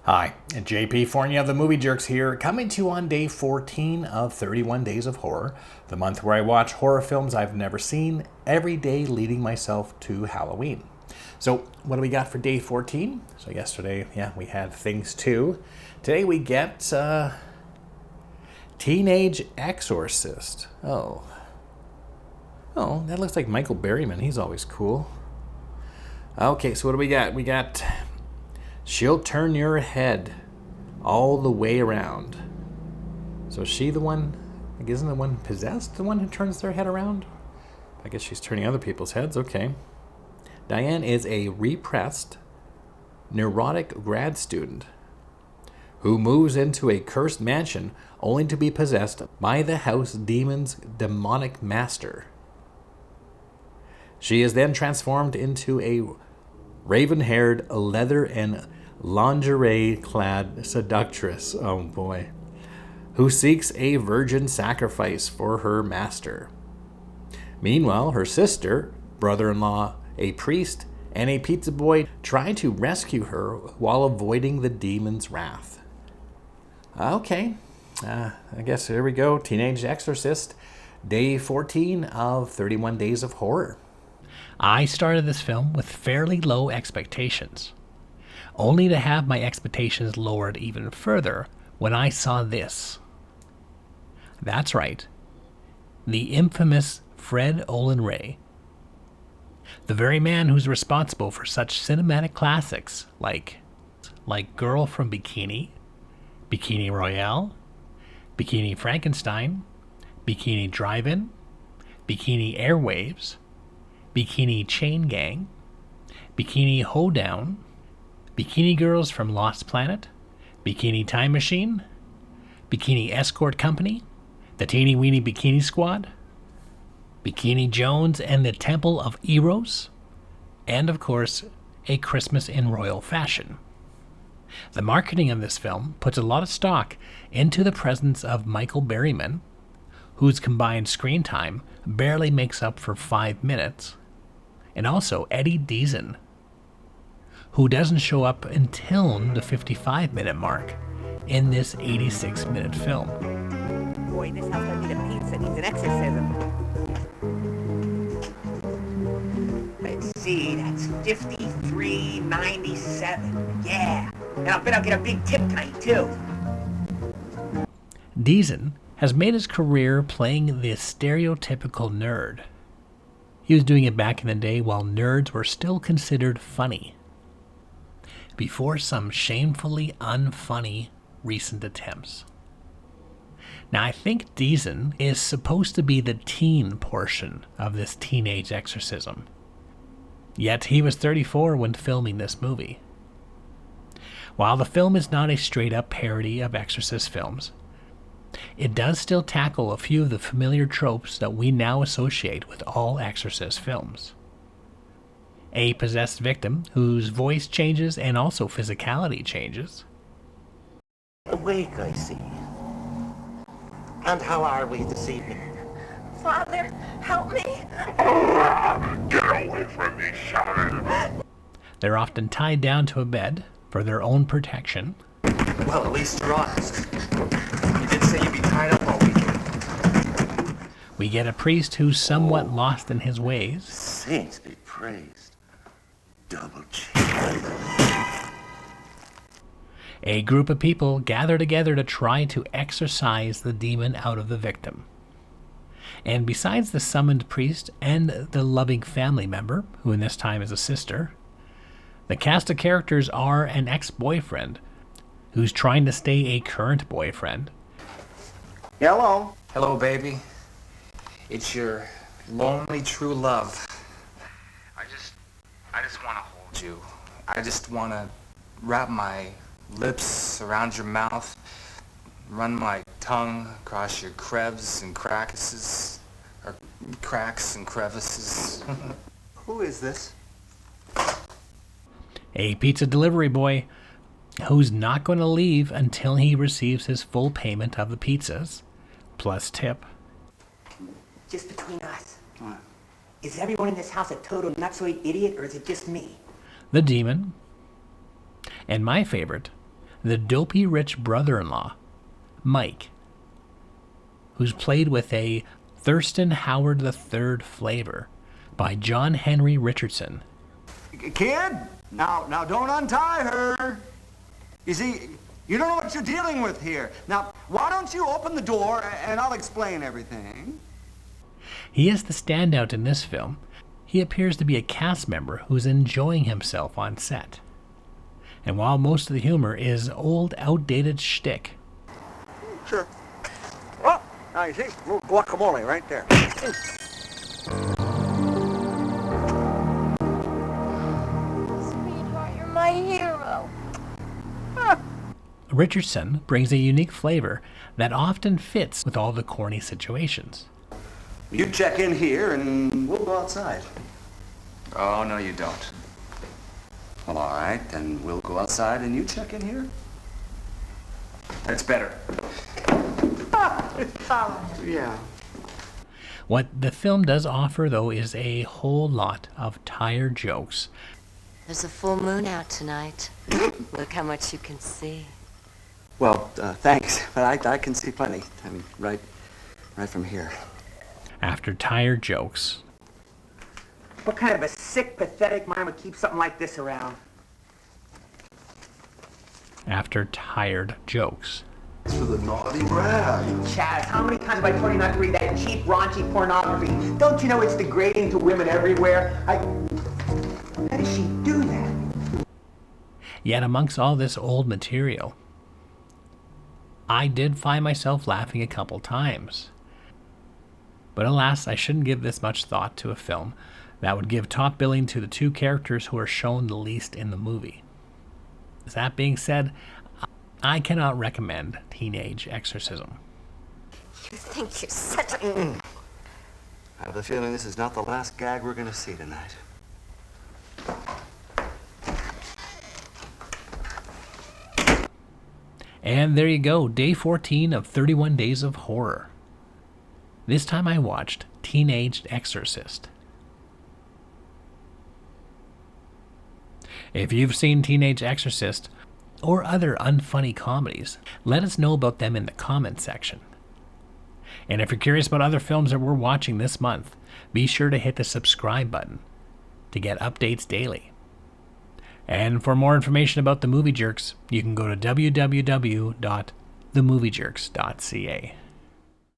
Hi, JP Fornia of the Movie Jerks here, coming to you on day 14 of 31 Days of Horror, the month where I watch horror films I've never seen, every day leading myself to Halloween. So, what do we got for day 14? So yesterday, we had Things 2. Today we get Teenage Exorcist. Oh, that looks like Michael Berryman. He's always cool. Okay, so what do we got? We got She'll Turn Your Head All the Way Around. So is she the one, isn't the one possessed the one who turns their head around? I guess she's turning other people's heads, okay. Diane is a repressed, neurotic grad student who moves into a cursed mansion only to be possessed by the house demon's demonic master. She is then transformed into a raven-haired, leather and lingerie-clad seductress, oh boy, who seeks a virgin sacrifice for her master. Meanwhile, her sister, brother-in-law, a priest, and a pizza boy try to rescue her while avoiding the demon's wrath. Okay, I guess here we go. Teenage Exorcist, day 14 of 31 Days of Horror. I started this film with fairly low expectations, only to have my expectations lowered even further when I saw this. That's right, the infamous Fred Olen Ray, the very man who's responsible for such cinematic classics like Girl from Bikini, Bikini Royale, Bikini Frankenstein, Bikini Drive-In, Bikini Airwaves, Bikini Chain Gang, Bikini Hoedown, Bikini Girls from Lost Planet, Bikini Time Machine, Bikini Escort Company, the Teeny Weeny Bikini Squad, Bikini Jones and the Temple of Eros, and of course, A Christmas in Royal Fashion. The marketing of this film puts a lot of stock into the presence of Michael Berryman, whose combined screen time barely makes up for 5 minutes, and also Eddie Deason, who doesn't show up until the 55-minute mark in this 86-minute film. Boy, this house doesn't need a pizza, it needs an exorcism. Let's see, that's $53.97. Yeah, and I'll bet I'll get a big tip tonight, too. Deason has made his career playing the stereotypical nerd. He was doing it back in the day while nerds were still considered funny, before some shamefully unfunny recent attempts. Now, I think Deason is supposed to be the teen portion of this teenage exorcism. Yet he was 34 when filming this movie. While the film is not a straight-up parody of Exorcist films, it does still tackle a few of the familiar tropes that we now associate with all Exorcist films. A possessed victim whose voice changes and also physicality changes. Awake, I see. And how are we this evening? Father, help me. Get away from me, son! They're often tied down to a bed for their own protection. Well, at least you're honest. You did say you'd be tied up all weekend. We get a priest who's somewhat lost in his ways. Saints be praised. Double cheek. A group of people gather together to try to exorcise the demon out of the victim. And besides the summoned priest and the loving family member, who in this time is a sister, the cast of characters are an ex-boyfriend who's trying to stay a current boyfriend. Hello. Hello, baby. It's your lonely true love. I just want to hold you. I just want to wrap my lips around your mouth, run my tongue across your cracks and crevices. Who is this? A pizza delivery boy who's not going to leave until he receives his full payment of the pizzas, plus tip. Just between us. Is everyone in this house a total nutsoid idiot, or is it just me? The demon, and my favorite, the dopey rich brother-in-law, Mike, who's played with a Thurston Howard III flavor by John Henry Richardson. Kid, now don't untie her. You see, you don't know what you're dealing with here. Now, why don't you open the door and I'll explain everything. He is the standout in this film. He appears to be a cast member who's enjoying himself on set. And while most of the humor is old, outdated shtick, Sure. Oh, now you see, little guacamole right there. Sweetheart, you're my hero. Richardson brings a unique flavor that often fits with all the corny situations. You check in here and we'll go outside. Oh, no, you don't. Well, all right, then we'll go outside and you check in here. That's better. Yeah. What the film does offer, though, is a whole lot of tired jokes. There's a full moon out tonight. Look how much you can see. Well, thanks, but I can see plenty. I mean, right from here. After tired jokes, What kind of a sick, pathetic mind would keep something like this around? after tired jokes. It's for the naughty brat. Chaz, how many times have I told you not to read that cheap, raunchy pornography? Don't you know it's degrading to women everywhere? How does she do that? Yet amongst all this old material, I did find myself laughing a couple times. But alas, I shouldn't give this much thought to a film that would give top billing to the two characters who are shown the least in the movie. That being said, I cannot recommend Teenage Exorcism. You think you're such a... I have the feeling this is not the last gag we're going to see tonight. And there you go, day 14 of 31 Days of Horror. This time I watched Teenage Exorcist. If you've seen Teenage Exorcist or other unfunny comedies, let us know about them in the comments section. And if you're curious about other films that we're watching this month, be sure to hit the subscribe button to get updates daily. And for more information about the Movie Jerks, you can go to www.themoviejerks.ca.